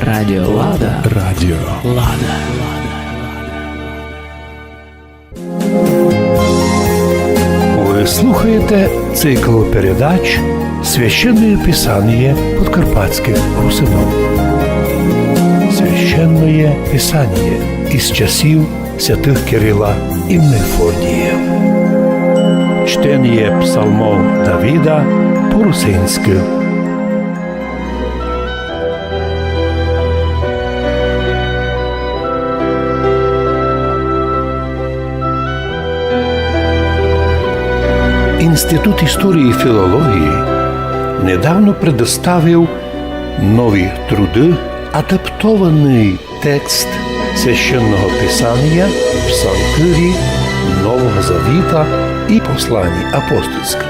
Радіо Лада. Радіо Лада. Ви слухаєте цикл передач «Священное Писание подкарпатских русинов». Священное Писание із часів святих Кирила і Мефодія. Чтення псалмов Давида по-русинськи. Інститут історії і філології недавно предоставив нові труди, адаптований текст священного Писання, псалтирі, Нового Завіта і послань апостольських.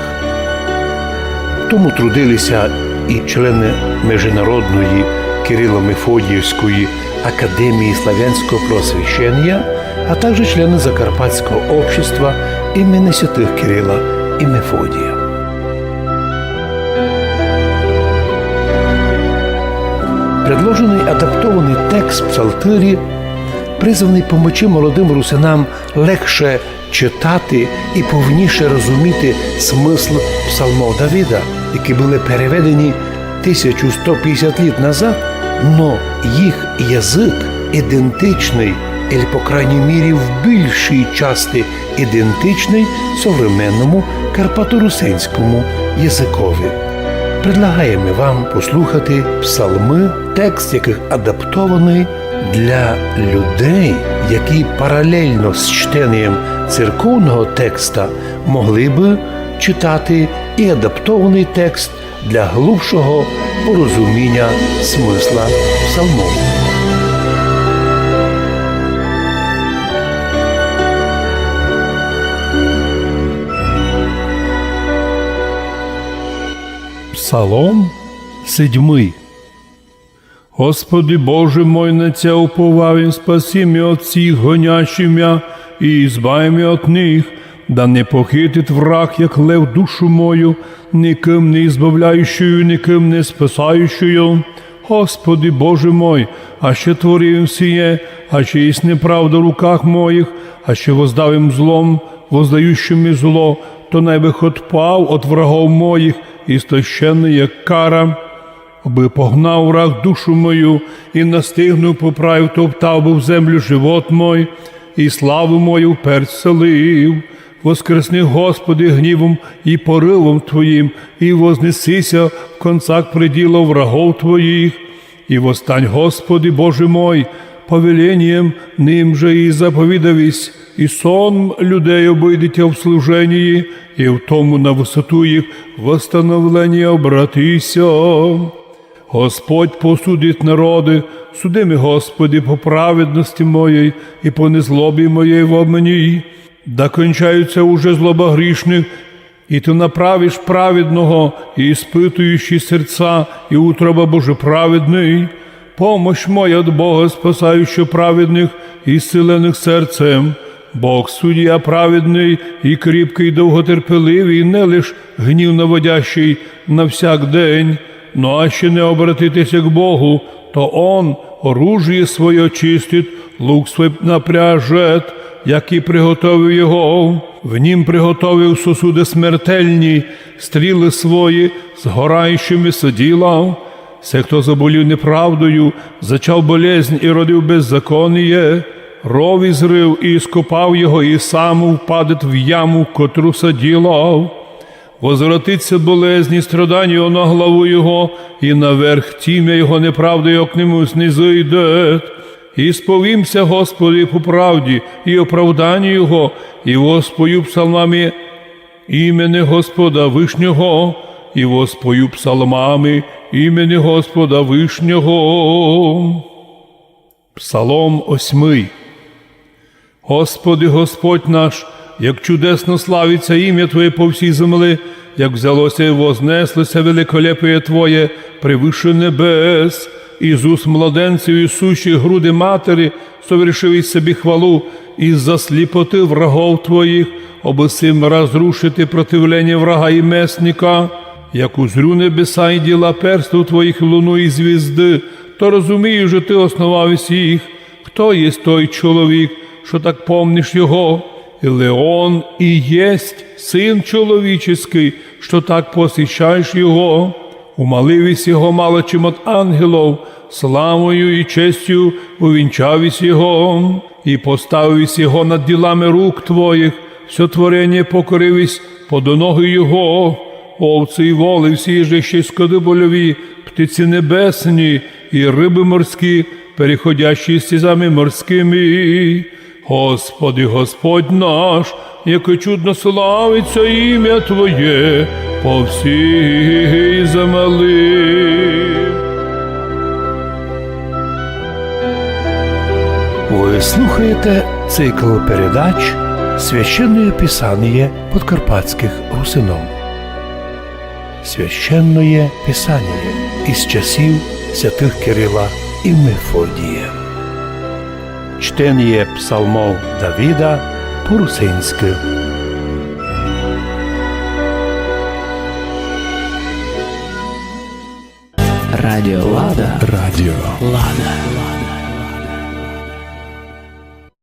Тому трудилися і члени Міжнародної Кирило-Мефодіївської академії славянського просвещення, а також члени Закарпатського общества імені святих Кирила і Мефодія. Предложений адаптований текст псалтирі призваний помочи молодим русинам легше читати і повніше розуміти смисл псалмов Давида, які були переведені 1150 літ назад, но їх язик ідентичний, або, по крайній мірі, в більшій часті ідентичний современному карпаторусинському язикові. Предлагаємо вам послухати псалми, текст яких адаптований для людей, які паралельно з чтенням церковного текста могли би читати і адаптований текст для глибшого порозуміння смисла псалмов. Псалом 7. Господи Боже мой, на Тя уповавим, спаси меня от всіх гонящих мя и избави меня от них, да не похитит враг, як лев душу мою, никим не избавляющую, никим не спасающую. Господи Боже мой, а ще творив сие, а ще есть неправда в руках моїх, а ще воздавим злом, воздающим зло, то найбих отпав от врагов моїх, істощений, як кара, аби погнав враг душу мою, і настигнув, поправив, топтав би в землю живот мой, і славу мою вперед вселив. Воскресни, Господи, гнівом і поривом Твоїм, і вознесися в концах приділов врагов Твоїх, і восстань, Господи, Боже мой, повелением ним же і заповідавісь, і сон людей обидите в служении, і в тому на висоту їх восстановлення обратися. Господь посудить народи, суди ми, Господи, по праведності моєї і по незлобі моєї в обмені. Да кончаються уже злоба грішних, і Ти направиш праведного, і іспитуючи серця, і утроба Боже праведний. Помощь моя от Бога, спасаючи праведних і зцілених серцем. Бог суддя праведний і кріпкий, довготерпеливий, не лиш гнів наводящий на всяк день, но а ще не обратитися к Богу, то Он оружие своє очистить, лук свій напряжет, який приготовив його. В нім приготовив сосуди смертельні, стріли свої, згораючими сиділа. Се, хто заболів неправдою, зачав болезнь і родив беззаконніє, ров ізрив і скопав його, і сам впадет в яму, в котру саділа. Возвратиться болезні страдання на главу його, і наверх тім'я його неправдою к нему снизойде. І сповімся, Господи, по правді і оправданню його, і воспою псалмами імени Господа Вишнього, і воспою псалмами імени Господа Вишнього. Псалом 8. Господи, Господь наш, як чудесно славиться ім'я Твоє по всій землі, як взялося і вознеслося великолепіє Твоє превише небес. Із уст младенців і сущих груди матері совершив із собі хвалу, із-за сліпоти врагов Твоїх, аби сим розрушити противлення врага і месника. як узрю небеса і діла перстів Твоїх луну і звізди, то розумію, що ти основав всіх. Хто є той чоловік, що так помниш його? І Леон і єсть син чоловіческий, що так посіщаєш його. Умаливість його мало чим от ангелов, славою і честю увінчавість його, і поставивість його над ділами рук твоїх, все творення покоривість подо ноги його, овці й воли всі же ще скотопольові, птиці небесні і риби морські, переходящі стізами морськими. Господи, Господь наш, яке чудно славиться ім'я Твоє по всій землі. Ви слухаєте цикл передач «Священное Писание подкарпатских русинов». Священное Писание із часів святих Кирила і Мефодія. Чтення псалмов Давіда по-русинськи. Радіо Лада. Радіо Лада.